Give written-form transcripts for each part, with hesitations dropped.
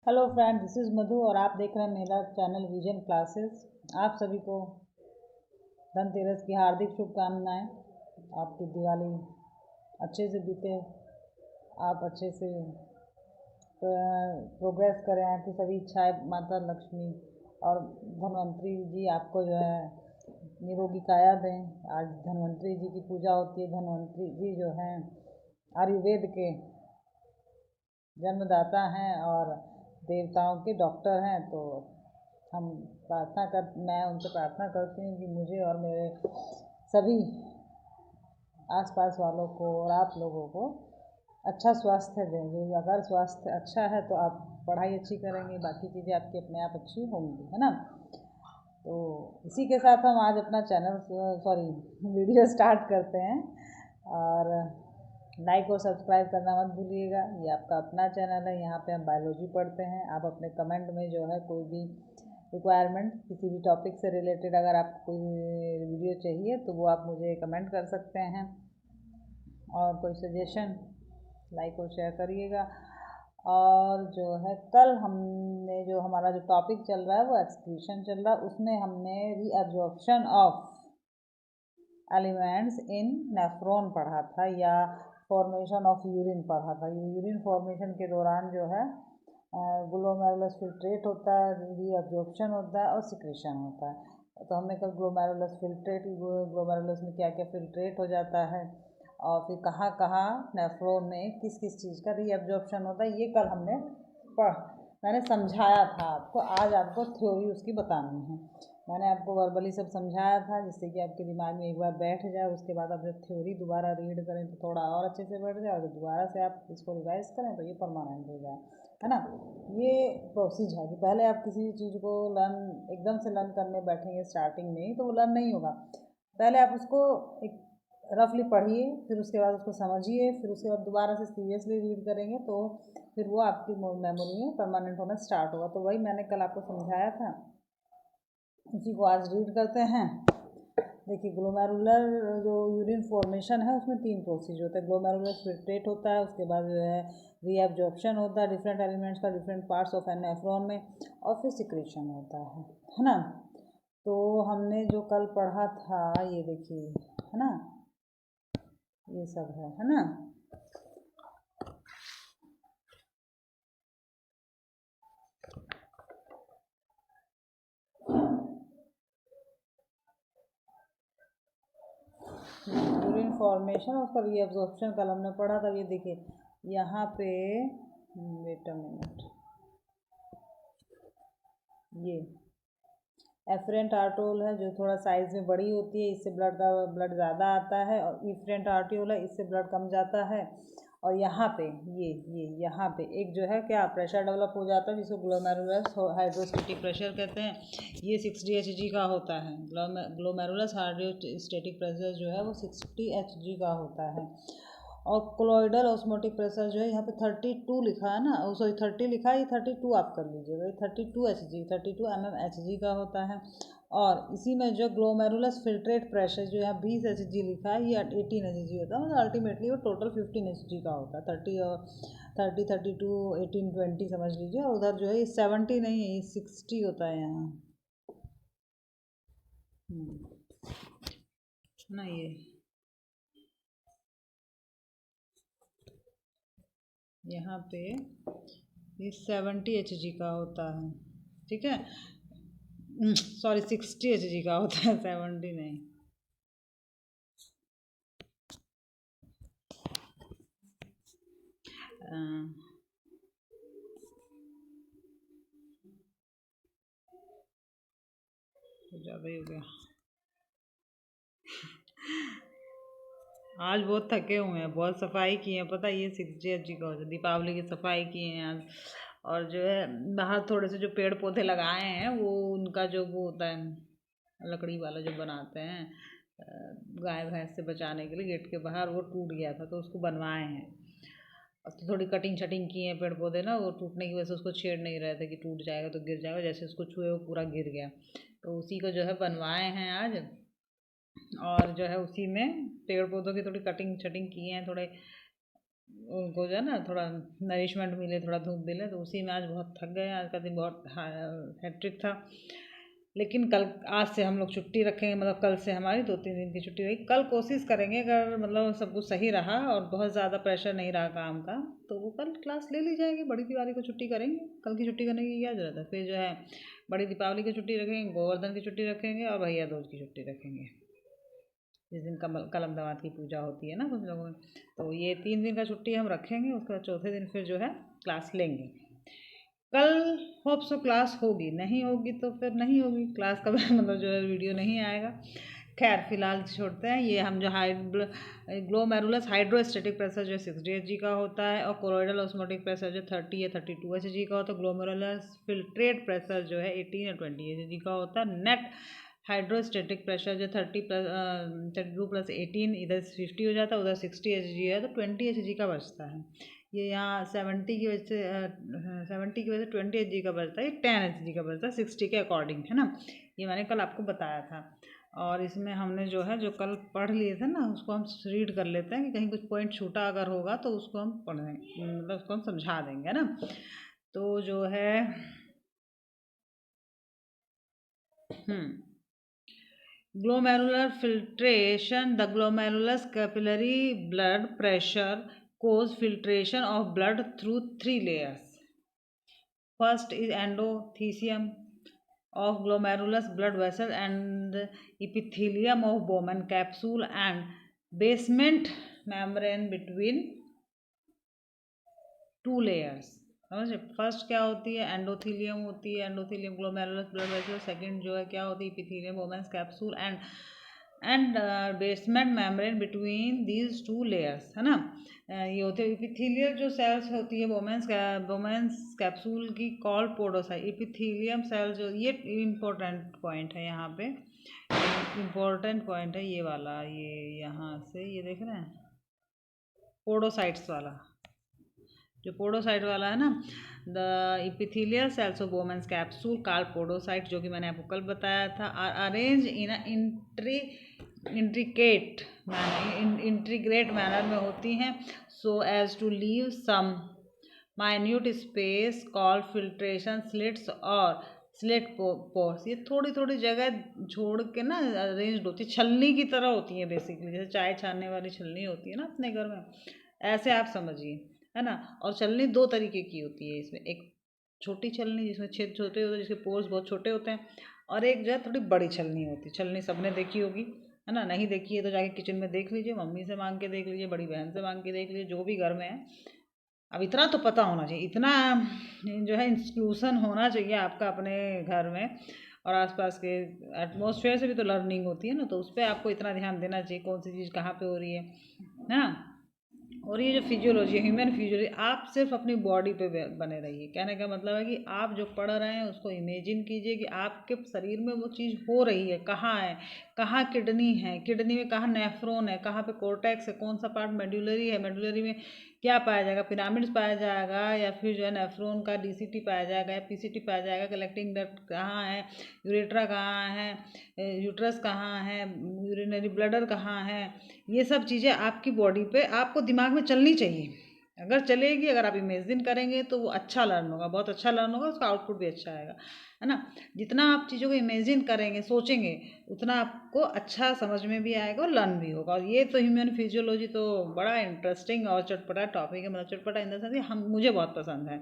Hello friend, this is मधु और आप देख रहे हैं मेरा चैनल विजन क्लासेस। आप सभी को धनतेरस की हार्दिक शुभकामनाएं। आपकी दिवाली अच्छे से बीते, आप अच्छे से प्रोग्रेस करें। आपकी सभी इच्छाएं माता लक्ष्मी और धन्वंतरी जी आपको जो है निरोगी काया दें। आज धन्वंतरी जी की पूजा होती है। धन्वंतरी जी जो हैं आयुर्वेद के जन्मदाता हैं और देवताओं के डॉक्टर हैं। तो हम मैं उनसे प्रार्थना करती हूँ कि मुझे और मेरे सभी आसपास वालों को और आप लोगों को अच्छा स्वास्थ्य दें। जो अगर स्वास्थ्य अच्छा है तो आप पढ़ाई अच्छी करेंगे, बाकी चीज़ें आपकी अपने आप अच्छी होंगी, है ना। तो इसी के साथ हम आज अपना वीडियो स्टार्ट करते हैं। और लाइक और सब्सक्राइब करना मत भूलिएगा। ये आपका अपना चैनल है, यहाँ पे हम बायोलॉजी पढ़ते हैं। आप अपने कमेंट में जो है कोई भी रिक्वायरमेंट किसी भी टॉपिक से रिलेटेड अगर आपको कोई वीडियो चाहिए तो वो आप मुझे कमेंट कर सकते हैं। और कोई सजेशन लाइक और शेयर करिएगा। और जो है कल हमने जो हमारा जो टॉपिक चल रहा है वो एक्सक्रीशन चल रहा है, उसमें हमने reabsorption of elements in nephron पढ़ा था या फॉर्मेशन ऑफ यूरिन पढ़ा था। यूरिन फॉर्मेशन के दौरान जो है ग्लोमेरुलस फिल्ट्रेट होता है, रीअब्जॉर्प्शन होता है और सिक्रेशन होता है। तो हमने कल ग्लोमेरुलस में क्या क्या फिल्ट्रेट हो जाता है और फिर कहाँ कहाँ नेफ्रॉन में किस किस चीज़ का रीअब्जॉर्प्शन होता है, ये कल मैंने समझाया था आपको। आज आपको थ्योरी उसकी बतानी है। मैंने आपको वर्बली सब समझाया था जिससे कि आपके दिमाग में एक बार बैठ जाए। उसके बाद आप जब थ्योरी दोबारा रीड करें तो थोड़ा और अच्छे से बैठ जाए, और दोबारा से आप इसको रिवाइज करें तो ये परमानेंट हो जाए, है ना। ये प्रोसीजर है कि पहले आप किसी चीज़ को एकदम से लर्न करने बैठेंगे स्टार्टिंग में ही तो वो लर्न नहीं होगा। पहले आप उसको एक रफली पढ़िए, फिर उसके बाद उसको समझिए, फिर उसके बाद दोबारा से सीरियसली रीड करेंगे तो फिर वो आपकी मेमोरी में परमानेंट होना स्टार्ट होगा। तो वही मैंने कल आपको समझाया था, उसी को आज रीड करते हैं। देखिए, ग्लोमेरुलर जो यूरिन फॉर्मेशन है उसमें 3 प्रोसीजर होते हैं। ग्लोमेरुलर फिल्ट्रेट होता है, उसके बाद जो है रीअब्जॉर्प्शन होता है डिफरेंट एलिमेंट्स का डिफरेंट पार्ट्स ऑफ नेफ्रॉन में, और फिर सिक्रेशन होता है ना। तो हमने जो कल पढ़ा था ये देखिए, है ना, ये सब है ना। यूरिन फॉर्मेशन उसका रीअब्जॉर्प्शन कल हमने पढ़ा था। ये देखिए यहाँ पे वेट अ मिनट, ये एफरेंट आर्टोल है जो थोड़ा साइज में बड़ी होती है, इससे ब्लड ज़्यादा आता है, और इफरेंट आर्टियोल है, इससे ब्लड कम जाता है। और यहाँ पे ये यहाँ पे एक जो है क्या प्रेशर डेवलप हो जाता है जिसको ग्लोमेरुलस हाइड्रोस्टेटिक प्रेशर कहते हैं। ये 60 Hg का होता है। ग्लोमेरुलस हाइड्रोस्टेटिक प्रेशर जो है वो 60 Hg का होता है। और कोलॉइडल ऑस्मोटिक प्रेशर जो है यहाँ पे 32 लिखा है ना, सॉरी 30 लिखा है, ये 32 आप कर लीजिएगा। ये 32 Hg 32 mmHg का होता है। और इसी में जो ग्लोमेरुलस फिल्ट्रेट प्रेशर जो यहाँ 20 Hg लिखा है, ये 18 Hg होता है। मतलब अल्टीमेटली वो टोटल 15 Hg का होता है। 30 और 30 32 18 20 समझ लीजिए। और उधर जो है ये 70 नहीं है, ये 60 होता है यहाँ, ना। ये यहाँ पे ये 70 Hg का होता है, ठीक है। सॉरी 60 Hg का होता है, 70 नहीं। ज़्यादा ही हो गया। आज बहुत थके हुए हैं, बहुत सफाई की है, पता है। ये 60 Hg का होता है। दीपावली की सफाई की है आज। और जो है बाहर थोड़े से जो पेड़ पौधे लगाए हैं वो उनका जो वो होता है लकड़ी वाला जो बनाते हैं गाय भैंस से बचाने के लिए, गेट के बाहर वो टूट गया था तो उसको बनवाए हैं। और तो थोड़ी कटिंग शटिंग की है, पेड़ पौधे ना वो टूटने की वजह से उसको छेड़ नहीं रहे थे कि टूट जाएगा तो गिर जाएगा, जैसे उसको छुए वो पूरा गिर गया। तो उसी को जो है बनवाए हैं आज। और जो है उसी में पेड़ पौधों की थोड़ी कटिंग शटिंग की हैं, थोड़े उनको जो है ना थोड़ा नरिशमेंट मिले, थोड़ा धूप मिले, तो उसी में आज बहुत थक गए। आज का दिन बहुत हैट्रिक था। लेकिन कल, आज से हम लोग छुट्टी रखेंगे, मतलब कल से हमारी 2-3 दिन की छुट्टी रहेगी। कल कोशिश करेंगे, अगर मतलब सब कुछ सही रहा और बहुत ज़्यादा प्रेशर नहीं रहा काम का, तो वो कल क्लास ले ली जाएगी। बड़ी दिवाली को छुट्टी करेंगे, कल की छुट्टी करने की क्या ज़रूरत है। फिर जो है बड़ी दीपावली की छुट्टी रखेंगे, गोवर्धन की छुट्टी रखेंगे और भैया दूज की छुट्टी रखेंगे, जिस दिन कलम दमाद की पूजा होती है ना कुछ लोगों में। तो ये 3 दिन का छुट्टी हम रखेंगे, उसके बाद चौथे दिन फिर जो है क्लास लेंगे। कल होप सो क्लास होगी, नहीं होगी तो फिर नहीं होगी क्लास का मतलब जो है वीडियो नहीं आएगा। खैर फिलहाल छोड़ते हैं। ये हम जो ग्लोमेरुलस हाइड्रोस्टेटिक प्रेशर जो 60 Hg का होता है, और कोरोइडल ऑस्मोटिक प्रेशर जो 30 या 32 Hg का होता है। ग्लोमेरुलस फिल्ट्रेट प्रेशर जो है 18 या 20 Hg का होता है। नेट हाइड्रोस्टेटिक प्रेशर जो 32+18 इधर 50 हो जाता है, उधर 60 Hg है, तो 20 Hg का बचता है। ये यहाँ 70 की वजह से 70 की वजह से 20 Hg का बचता है, ये 10 Hg का बचता है 60 के अकॉर्डिंग, है ना। ये मैंने कल आपको बताया था। और इसमें हमने जो है जो कल पढ़ लिए थे ना, उसको हम रीड कर लेते हैं कि कहीं कुछ पॉइंट छूटा अगर होगा तो उसको हम पढ़ें, मतलब उसको हम समझा देंगे, है ना। तो जो है glomerular filtration, the glomerulus capillary blood pressure cause filtration of blood through 3 layers. First is endothelium of glomerulus blood vessel and epithelium of Bowman capsule and basement membrane between 2 layers. समझे। फर्स्ट क्या होती है, endothelium होती है, endothelium glomerulus blood vessel. Second जो है क्या होती है, epithelium Bowman's capsule and basement membrane between these 2 layers, है ना। ये होते हैं एपिथेलियल जो सेल्स होती है बोमेन्स कैप्सूल की, कॉल पोडोसाइट। एपिथेलियम सेल जो, ये इम्पोर्टेंट पॉइंट है यहाँ पे, इम्पोर्टेंट पॉइंट है ये वाला, ये यहाँ से ये देख रहे हैं पोडोसाइट्स वाला, जो पोडोसाइट वाला है ना, the epithelial cells of Bowman's capsule called podocyte, जो कि मैंने आपको कल बताया था, are arrange in integrate manner में होती हैं, so as to leave some minute space called filtration slits और स्लिट पोर्स। ये थोड़ी थोड़ी जगह छोड़ के ना अरेंज्ड होती है, छलनी की तरह होती है बेसिकली, जैसे चाय छानने वाली छलनी होती है ना अपने घर में, ऐसे आप समझिए, है ना। और छलनी 2 तरीके की होती है इसमें, एक छोटी छलनी जिसमें छेद छोटे होते हैं, जिसके पोर्स बहुत छोटे होते हैं, और एक जो है थोड़ी बड़ी छलनी होती है। छलनी सबने देखी होगी, है ना। नहीं देखी है तो जाके किचन में देख लीजिए, मम्मी से मांग के देख लीजिए, बड़ी बहन से मांग के देख लीजिए, जो भी घर में है। अब इतना तो पता होना चाहिए, इतना जो है इंक्लूसन होना चाहिए आपका अपने घर में, और आसपास के एटमॉस्फेयर से भी तो लर्निंग होती है ना, तो उस पर आपको इतना ध्यान देना चाहिए कौन सी चीज़ कहाँ पे हो रही है ना। और ये जो फिजियोलॉजी है, ह्यूमन फिजियोलॉजी, आप सिर्फ अपनी बॉडी पे बने रहिए। कहने का मतलब है कि आप जो पढ़ रहे हैं उसको इमेजिन कीजिए कि आपके शरीर में वो चीज़ हो रही है, कहाँ किडनी है, किडनी में कहाँ नेफ्रॉन है, कहाँ पे कोर्टेक्स है, कौन सा पार्ट मेडुलरी है, मेडुलरी में क्या पाया जाएगा, पिरामिड्स पाया जाएगा, या फिर जो है नेफ्रॉन का डीसीटी पाया जाएगा, या पीसीटी पाया जाएगा, कलेक्टिंग डक्ट कहाँ है, यूरेट्रा कहाँ है, यूट्रस कहाँ है, यूरिनरी ब्लडर कहाँ है। ये सब चीज़ें आपकी बॉडी पे आपको दिमाग में चलनी चाहिए। अगर चलेगी, अगर आप इमेजिन करेंगे तो वो अच्छा लर्न होगा, बहुत अच्छा लर्न होगा, उसका आउटपुट भी अच्छा आएगा, है ना। जितना आप चीज़ों को इमेजिन करेंगे, सोचेंगे, उतना आपको अच्छा समझ में भी आएगा और लर्न भी होगा। और ये तो ह्यूमन फिजियोलॉजी तो बड़ा इंटरेस्टिंग और चटपटा टॉपिक है, मतलब चटपटा इन द सेंस मुझे बहुत पसंद है,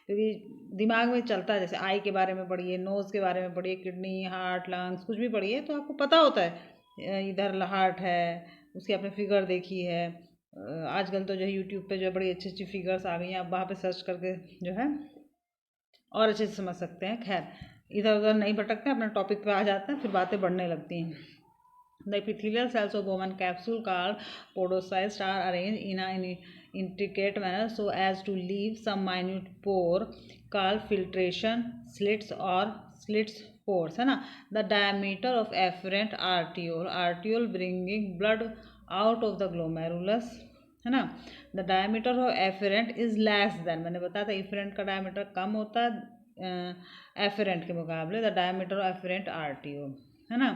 क्योंकि दिमाग में चलता है। जैसे आई के बारे में पढ़िए, नोज़ के बारे में पढ़िए, किडनी, हार्ट, लंग्स, कुछ भी पढ़िए तो आपको पता होता है इधर हार्ट है, उसकी आपने फिगर देखी है। आजकल तो जो है यूट्यूब पे जो है बड़ी अच्छी अच्छी फिगर्स आ गई हैं, आप वहाँ पे सर्च करके जो है और अच्छे से समझ सकते हैं। खैर इधर उधर नहीं भटकते, अपने टॉपिक पे आ जाते हैं, फिर बातें बढ़ने लगती हैं। The epithelial cells of Bowman capsule called podocytes are arranged in an intricate manner so as to leave some minute pore called filtration slits or slits pores, है ना। The diameter of afferent arteriole bringing blood out of the glomerulus, है ना। The diameter of afferent is less than, मैंने बताया था efferent का diameter कम होता है afferent के मुकाबले, the diameter of afferent arteriole, है ना।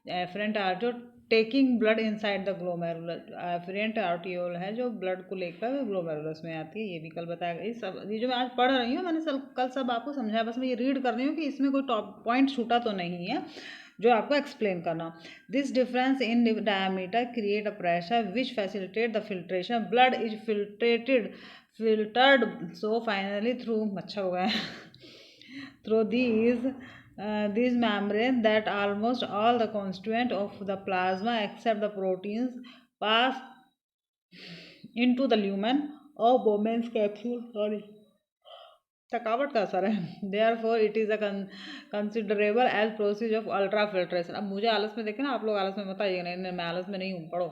Afferent arteriole taking blood inside the glomerulus, afferent arteriole है जो ब्लड को लेकर ग्लोमेरुलस में आती है, ये भी कल बताया गया। सब ये जो मैं आज पढ़ रही हूँ मैंने कल सब आपको समझाया, बस मैं ये रीड कर रही हूँ कि इसमें कोई टॉप पॉइंट छूटा तो नहीं है जो आपको एक्सप्लेन करना। This difference in diameter create a pressure which facilitate the filtration, blood is filtered so finally through अच्छा हो गया through these membranes that almost all the constituent of the plasma except the proteins pass into the lumen of Bowman's capsule. Sorry, थकावट का असर है। Therefore it is a considerable as process of ultrafiltration। अब मुझे आलस में देखे ना, आप लोग आलस में बताइए, नहीं मैं आलस में नहीं हूँ, पढ़ो।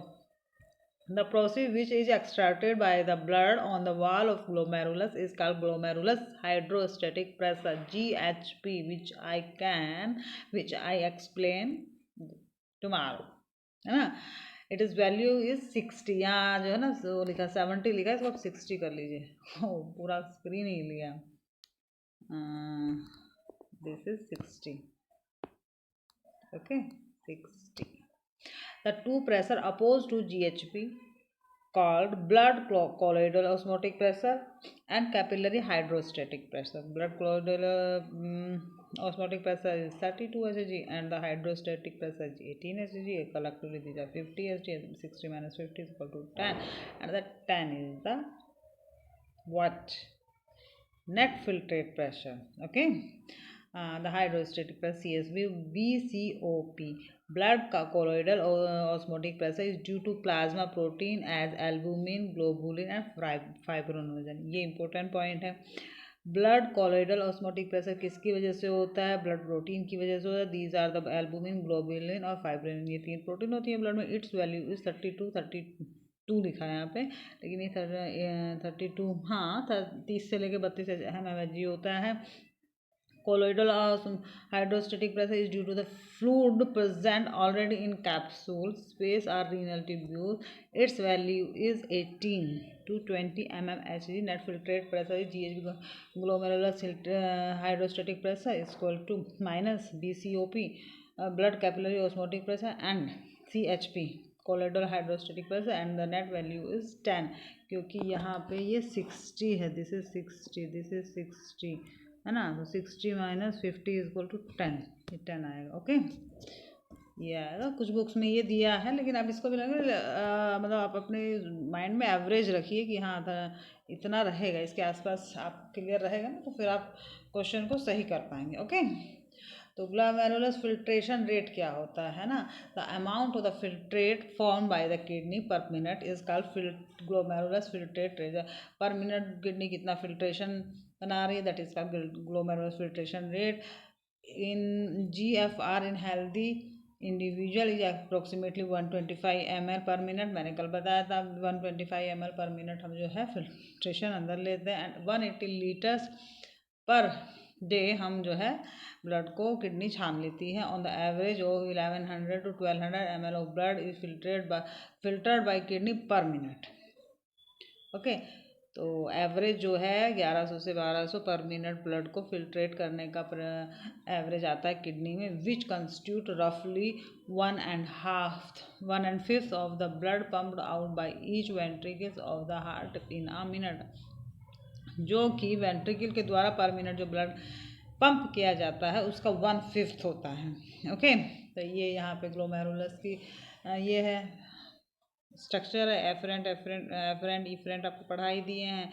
The process which is extracted by the blood on the wall of glomerulus is called glomerulus hydrostatic pressure, GHP, which I explain tomorrow, है ना। इट इज़ वैल्यू इज 60, यहाँ जो है ना वो लिखा 70 लिखा है, इसको आप 60 कर लीजिए। पूरा स्क्रीन ही लिया। This is 60, okay, 60. The two pressure opposed to GHP called blood colloidal osmotic pressure and capillary hydrostatic pressure. Blood colloidal osmotic pressure is 32 Hg and the hydrostatic pressure is 18 Hg. Collectively these are 50 Hg. 60 minus 50 is equal to 10, and the 10 is the what? Net filtrate pressure. Okay. The hydrostatic pressure CSV BCOP, blood colloidal osmotic pressure is due to plasma protein as albumin, globulin and fibrinogen। ये important point है। Blood colloidal osmotic pressure किसकी वजह से होता है? Blood protein की वजह से होता है। These are the albumin, globulin और फाइब्रिन, ये 3 प्रोटीन होती है ब्लड में। इट्स वैल्यू इज 32 लिखा है यहाँ पे, लेकिन ये 32 हाँ 30 से लेकर 32 mHg होता है। Colloidal hydrostatic pressure is due to the fluid present already in capsule space or renal tubules. Its value is 18 to 20 mmHg. Net filtrate pressure is GHB, glomerulus hydrostatic pressure is equal to minus BCOP, blood capillary osmotic pressure, and CHP, colloidal hydrostatic pressure, and the net value is 10, क्योंकि यहाँ पे ये 60 है, this is 60, this is 60 है ना, तो 60 minus 50 is equal to 10, ये 10 आएगा। ओके, ये आएगा। कुछ बुक्स में ये दिया है, लेकिन आप इसको भी मतलब आप अपने माइंड में एवरेज रखिए कि हाँ इतना रहेगा, इसके आसपास आप क्लियर रहेगा ना, तो फिर आप क्वेश्चन को सही कर पाएंगे। ओके, तो ग्लोमेरुलस फिल्ट्रेशन रेट क्या होता है ना, the amount of the filtrate form by the kidney पर minute is called glomerulus filtrate rate. पर मिनट किडनी कितना फिल्ट्रेशन बना रही है, that is called glomerulus filtration rate. In GFR in healthy individual is approximately 125 ml पर minute. मैंने कल बताया था 125 ml पर मिनट हम जो है फिल्ट्रेशन अंदर लेते हैं, एंड 180 लीटर्स पर डे हम जो है ब्लड को किडनी छान लेती है। On the average of 1100 to 1200 ml of blood is filtered bye kidney पर मिनट। ओके, तो एवरेज जो है 1100 से 1200 पर मिनट ब्लड को फिल्ट्रेट करने का एवरेज आता है किडनी में, विच कंस्टिट्यूट रफली 1.5 of the blood pumped out by each ventricles of the heart in a minute, जो कि वेंट्रिकल के द्वारा पर मिनट जो ब्लड पंप किया जाता है उसका 1/5 होता है। ओके, तो ये यहाँ पे ग्लोमेरुलस की ये है स्ट्रक्चर है। एफरेंट इफरेंट आपको पढ़ा ही दिए हैं।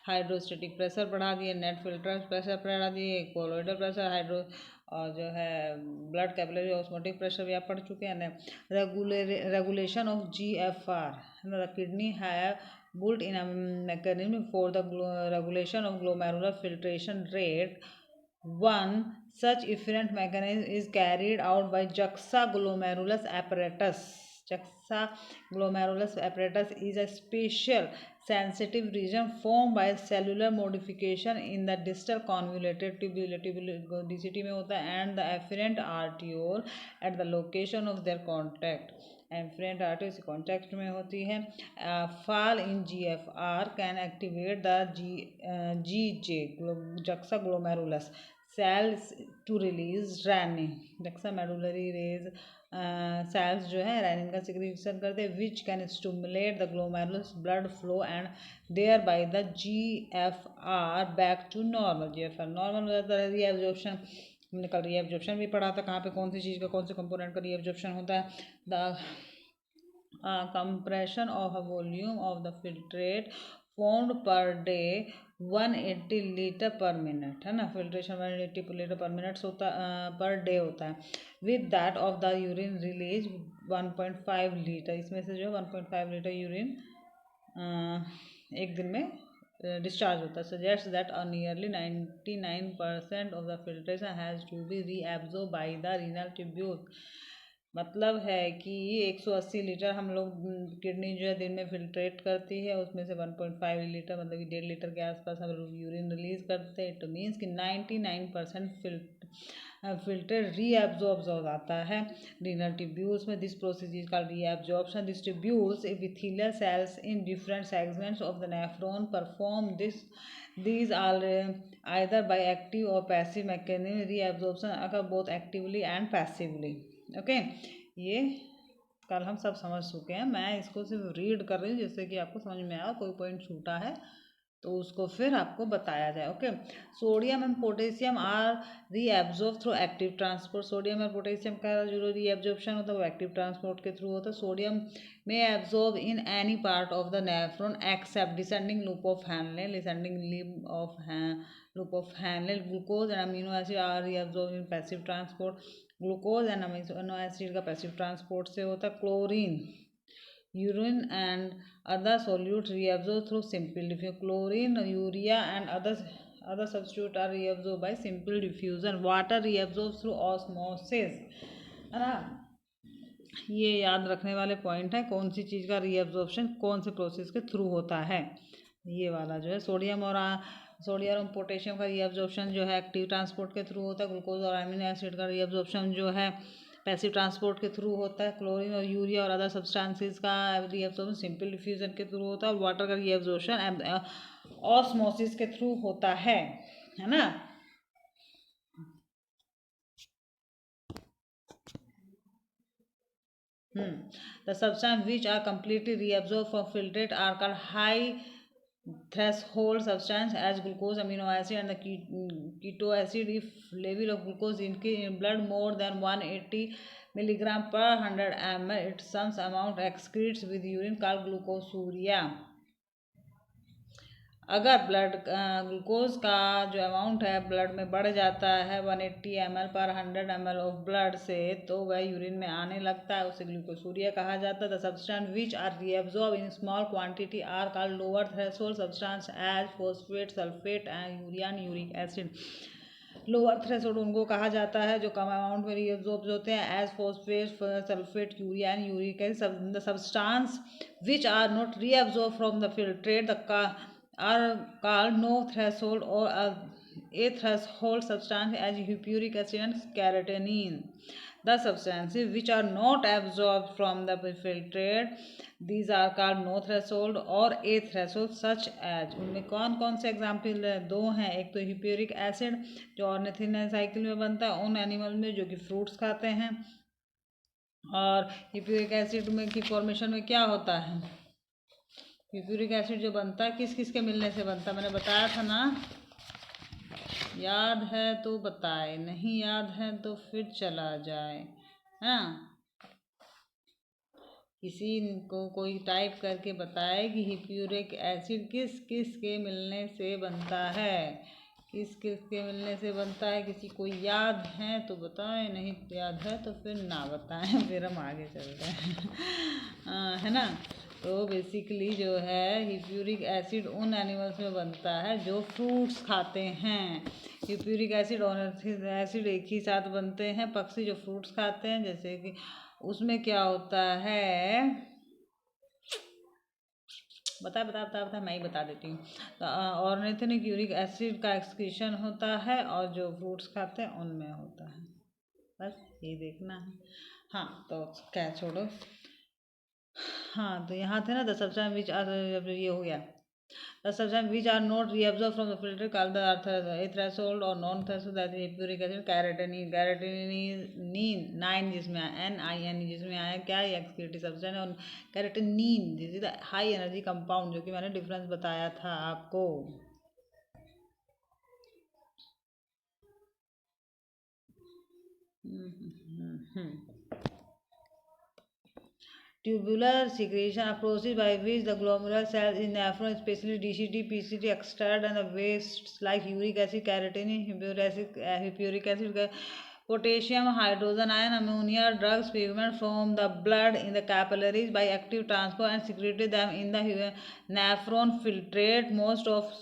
हाइड्रोस्टेटिक प्रेशर पढ़ा दिए, नेट फिल्टर प्रेशर पढ़ा दिए, कोलोइडल प्रेशर, हाइड्रो और जो है ब्लड कैपिलरी ऑस्मोटिक प्रेशर भी आप पढ़ चुके हैं। Regulation of GFR, the kidney have built in a mechanism for the regulation of glomerular filtration rate. One such efficient mechanism is carried out by juxtaglomerulus apparatus. Juxtaglomerulus apparatus is a special sensitive region formed by cellular modification in the distal convoluted tubule DCT में होता है, and the afferent arteriole at the location of their contact. Efferent artery contact में होती है। Fall in GFR can activate the GJ juxta glomerulus cells to release renin, extramedullary rays cells जो है renin का secretion करते हैं, which can stimulate the glomerulus blood flow and thereby the GFR back to normal. GFR normal हो जाता है। Reabsorption, हमने कल रीएब्जॉर्प्शन भी पढ़ा था, कहाँ पे कौन सी चीज़ का कौन से कंपोनेंट का रीएब्जॉर्प्शन होता है। The compression of a volume of the filtrate formed per day 180 litre पर मिनट, है ना। फिल्ट्रेशन 180 लीटर पर मिनट होता पर डे होता है। With that of the urine release 1.5 litre, इसमें से जो 1.5 लीटर यूरिन एक दिन में डिस्चार्ज होता है। Suggest that nearly 99% of the filtration has to be reabsorb by the renal tubule. मतलब है कि 180 लीटर हम लोग किडनी जो है दिन में फिल्ट्रेट करती है, उसमें से 1.5 लीटर मतलब कि 1.5 लीटर के आसपास हम लोग यूरिन रिलीज करते हैं। तो मीन्स कि 99% फिल्टर रीएब्जॉर्ब हो जाता है रीनल ट्यूब्यूल्स में। This process is called reabsorption. This tubules epithelial cells in different segments of the nephron perform these are either by active or passive mechanism reabsorption occur both actively and passively। Okay, ये कल हम सब समझ चुके हैं। मैं इसको सिर्फ रीड कर रही हूँ जिससे कि आपको समझ में आए, कोई पॉइंट छूटा है तो उसको फिर आपको बताया जाए। Okay, sodium and potassium are reabsorb through active transport. Sodium और पोटेशियम का जो रीएब्जॉर्प्शन होता है वो एक्टिव ट्रांसपोर्ट के थ्रू होता है। सोडियम में absorb in any part of the nephron except descending loop of Henle, descending loop of Henle. Glucose and amino acid are reabsorb in passive transport. Glucose and amino acid का passive transport से होता है। Chlorine, urine and other solute reabsorb through simple diffusion. Chlorine, urea and other substitute are reabsorbed by simple diffusion. Water reabsorbs through osmosis, है ना। ये याद रखने वाले पॉइंट है, कौन सी चीज़ का रीएब्जॉर्प्शन कौन से प्रोसेस के थ्रू होता है। ये वाला जो है सोडियम और पोटेशियम का रीएब्जॉर्प्शन जो है एक्टिव ट्रांसपोर्ट के थ्रू होता है। ग्लूकोज और अमीनो एसिड का रीएब्जॉर्प्शन जो है पैसिव ट्रांसपोर्ट के थ्रू होता है। क्लोरीन और यूरिया और अदर सब्सटेंसेस का रीएब्जॉर्प्शन सिंपल डिफ्यूजन के थ्रू होता है। और वाटर का रीएब्जॉर्प्शन ऑस्मोसिस के थ्रू होता है ना। The substance which are completely reabsorbed from filtrate are called high threshold substance as glucose, amino acid and the keto acid. If level of glucose in blood more than 180 milligram per 100 ml, it some amount excretes with urine called glucosuria. अगर blood glucose का जो amount है blood में बढ़ जाता है 180 ml पर 100 ml of blood से, तो वह यूरिन में आने लगता है, उसे ग्लूकोसूरिया कहा जाता है। The substance which are reabsorb in small quantity are called lower threshold substance as phosphate, sulphate and urea and uric acid. Lower threshold उनको कहा जाता है जो कम अमाउंट में रीअब्सॉर्ब होते हैं, as phosphate, sulphate, urea and uric acid. The substance which are not reabsorb from the filtrate are called no threshold or a threshold substance as hippuric acid and carotene. The substances which are not absorbed from the filtrate, these are called no threshold or a threshold such as। उनमें कौन कौन से example दो हैं। एक तो हिप्यूरिक acid जो ornithine cycle में बनता है उन एनिमल में जो कि फ्रूट्स खाते हैं। और हिप्यूरिक एसिड में की फॉर्मेशन में क्या होता है, हिप्यूरिक एसिड जो बनता है किस किस के मिलने से बनता है, मैंने बताया था ना। याद है तो बताए, नहीं याद है तो फिर चला जाए। हाँ, किसी को कोई टाइप करके बताए कि हिप्यूरिक एसिड किस किस के मिलने से बनता है, किस किस के मिलने से बनता है। किसी को याद है तो बताएं, नहीं याद है तो फिर ना बताएं, फिर हम आगे चलते हैं, है ना। तो बेसिकली जो है हिप्यूरिक एसिड उन एनिमल्स में बनता है जो फ्रूट्स खाते हैं। हिप्यूरिक एसिड और एसिड एक ही साथ बनते हैं, पक्षी जो फ्रूट्स खाते हैं। जैसे कि उसमें क्या होता है, बता मैं ही बता देती हूँ। तो ऑर्निथिनिक यूरिक एसिड का एक्सक्रीशन होता है और जो फ्रूट्स खाते हैं उनमें होता है। बस ये देखना है। हाँ, तो क्या छोड़ो। हाँ, तो यहाँ थे ना द सब्सटेंस विच आर, ये हो गया। The substance which are not reabsorbed from the filter called the a threshold or non threshold, that is uric acid. कैरेटिनिन 9 जिसमें NIN जिसमें आया क्या है एक्सक्रीटरी सब्सटेंस, और creatinine this is the high energy compound, जो कि मैंने डिफरेंस बताया था आपको। Tubular secretion, a process by which the glomerular cells in nephron, especially DCT, PCT, extract and the wastes like uric acid, creatinine, hippuric acid, potassium, hydrogen ion, ammonia, drugs, pigment from the blood in the capillaries by active transport and secreted them in the nephron filtrate. Most of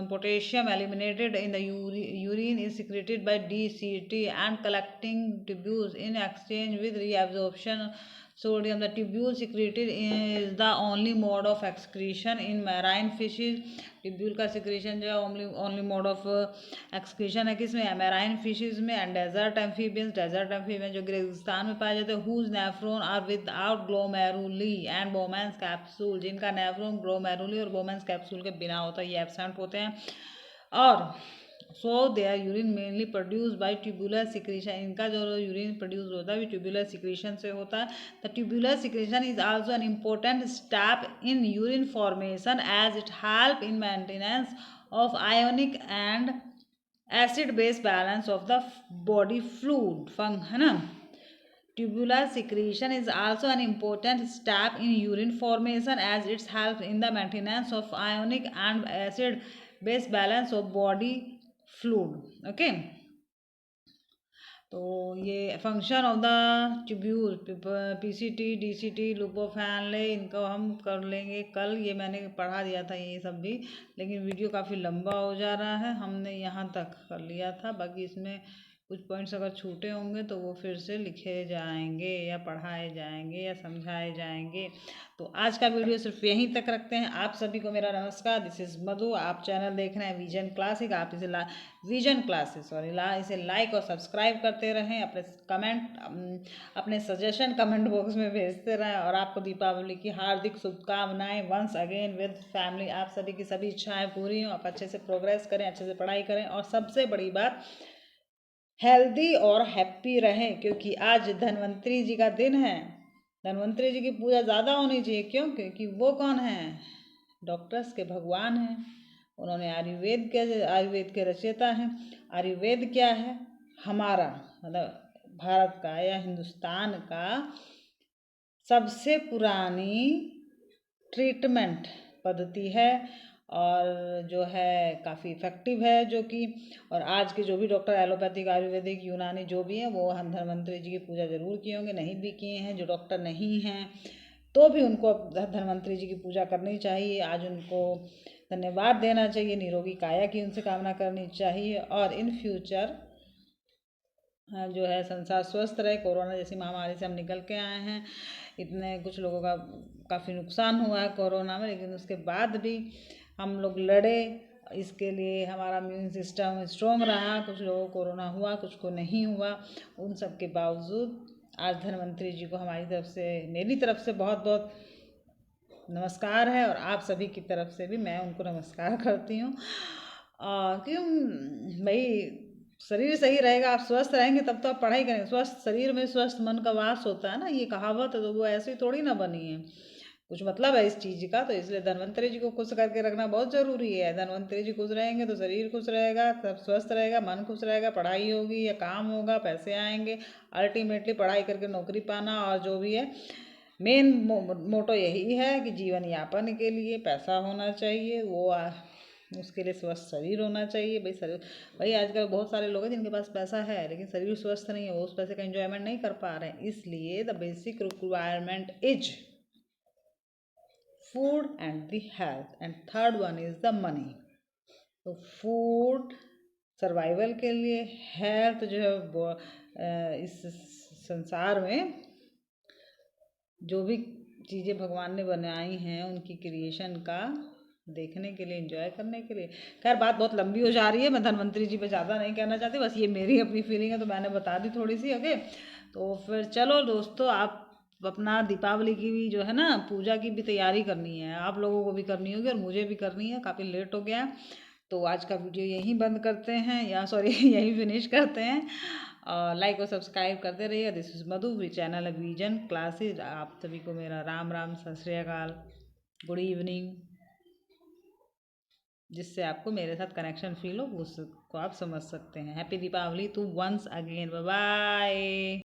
potassium eliminated in the urine is secreted by DCT and collecting tubules in exchange with reabsorption sodium. The tubule secreted is the only mode of excretion in marine fishes. Tubule का secretion जो है only mode of excretion है किसमें, marine fishes में, and desert amphibian जो रेगिस्तान में पाए जाते हैं, whose nephron are without glomeruli and Bowman's capsule, जिनका नेफ्रॉन ग्लोमेरुली और बोमेंस कैप्सूल के बिना होता है, ये एब्सेंट होते हैं। और so their urine mainly produce by tubular secretion, इनका जो यूरिन प्रोड्यूस होता है ट्यूबुलर सिक्रीशन से होता है। The tubular secretion is also an important step in urine formation as it help in maintenance of ionic and acid base balance of the body fluid है ना। Tubular secretion is also an important step in urine formation as it helps in the maintenance of ionic and acid base balance of body fluid. Okay, तो ये function of the tubule, PCT, DCT, लुपोफैनले, इनको हम कर लेंगे कल। ये मैंने पढ़ा दिया था ये सब भी, लेकिन वीडियो काफ़ी लंबा हो जा रहा है, हमने यहाँ तक कर लिया था। बाकी इसमें कुछ पॉइंट्स अगर छूटे होंगे तो वो फिर से लिखे जाएंगे या पढ़ाए जाएंगे या समझाए जाएंगे। तो आज का वीडियो सिर्फ यहीं तक रखते हैं। आप सभी को मेरा नमस्कार, दिस इज़ मधु। आप चैनल देख रहे हैं विजन क्लासिक, आप इसे विजन क्लासेस इसे लाइक और सब्सक्राइब करते रहें। अपने कमेंट, अपने सजेशन कमेंट बॉक्स में भेजते रहें। और आपको दीपावली की हार्दिक शुभकामनाएं वंस अगेन विद फैमिली। आप सभी की सभी इच्छाएं पूरी हों, आप अच्छे से प्रोग्रेस करें, अच्छे से पढ़ाई करें, और सबसे बड़ी बात हेल्दी और हैप्पी रहें, क्योंकि आज धन्वंतरी जी का दिन है। धन्वंतरी जी की पूजा ज़्यादा होनी चाहिए, क्यों? क्योंकि वो कौन है? डॉक्टर्स के भगवान हैं। उन्होंने आयुर्वेद के रचयिता हैं। आयुर्वेद क्या है? हमारा मतलब भारत का या हिंदुस्तान का सबसे पुरानी ट्रीटमेंट पद्धति है, और जो है काफ़ी इफ़ेक्टिव है, जो कि और आज के जो भी डॉक्टर एलोपैथिक, आयुर्वेदिक, यूनानी जो भी हैं, वो हम धन्वंतरी जी की पूजा ज़रूर किए होंगे, नहीं भी किए हैं। जो डॉक्टर नहीं हैं तो भी उनको धन्वंतरी जी की पूजा करनी चाहिए। आज उनको धन्यवाद देना चाहिए, निरोगी काया की उनसे कामना करनी चाहिए, और इन फ्यूचर जो है संसार स्वस्थ रहे। कोरोना जैसी महामारी से हम निकल के आए हैं। इतने कुछ लोगों का काफ़ी नुकसान हुआ है कोरोना में, लेकिन उसके बाद भी हम लोग लड़े। इसके लिए हमारा इम्यून सिस्टम स्ट्रॉन्ग रहा। कुछ लोगों को कोरोना हुआ, कुछ को नहीं हुआ। उन सब के बावजूद आज धन्वंतरी जी को हमारी तरफ से, मेरी तरफ से बहुत बहुत नमस्कार है, और आप सभी की तरफ से भी मैं उनको नमस्कार करती हूँ। क्यों भाई, शरीर सही रहेगा, आप स्वस्थ रहेंगे तब तो आप पढ़ाई करेंगे। स्वस्थ शरीर में स्वस्थ मन का वास होता है ना, ये कहावत है, तो वो ऐसे थोड़ी ना बनी है, कुछ मतलब है इस चीज़ का। तो इसलिए धन्वंतरी जी को खुश करके रखना बहुत ज़रूरी है। धन्वंतरी जी खुश रहेंगे तो शरीर खुश रहेगा, सब स्वस्थ रहेगा, मन खुश रहेगा, पढ़ाई होगी या काम होगा, पैसे आएंगे। अल्टीमेटली पढ़ाई करके नौकरी पाना, और जो भी है मेन मोटो यही है कि जीवन यापन के लिए पैसा होना चाहिए, वो उसके लिए स्वस्थ शरीर होना चाहिए। भाई आजकल बहुत सारे लोग हैं जिनके पास पैसा है लेकिन शरीर स्वस्थ नहीं है, वो उस पैसे का एंजॉयमेंट नहीं कर पा रहे हैं। इसलिए the basic requirement is food and the health, and third one is the money. तो फूड सर्वाइवल के लिए, हेल्थ जो है इस संसार में जो भी चीज़ें भगवान ने बनाई हैं उनकी क्रिएशन का देखने के लिए, एंजॉय करने के लिए। खैर बात बहुत लंबी हो जा रही है, मैं धन्वंतरी जी पे ज़्यादा नहीं कहना चाहती, बस ये मेरी अपनी फीलिंग है तो मैंने बता दी थोड़ी सी। ओके, तो फिर चलो दोस्तों, आप अपना दीपावली की भी जो है ना पूजा की भी तैयारी करनी है, आप लोगों को भी करनी होगी और मुझे भी करनी है। काफ़ी लेट हो गया, तो आज का वीडियो यहीं बंद करते हैं, या सॉरी यहीं फिनिश करते हैं। और लाइक और सब्सक्राइब करते रहिए। This is Madhu, V channel vision classes. आप सभी को मेरा राम राम, सत श्री अकाल, गुड इवनिंग। जिससे आपको मेरे साथ कनेक्शन फील हो, उसको आप समझ सकते हैं। Happy Deepavali to once again, bye bye.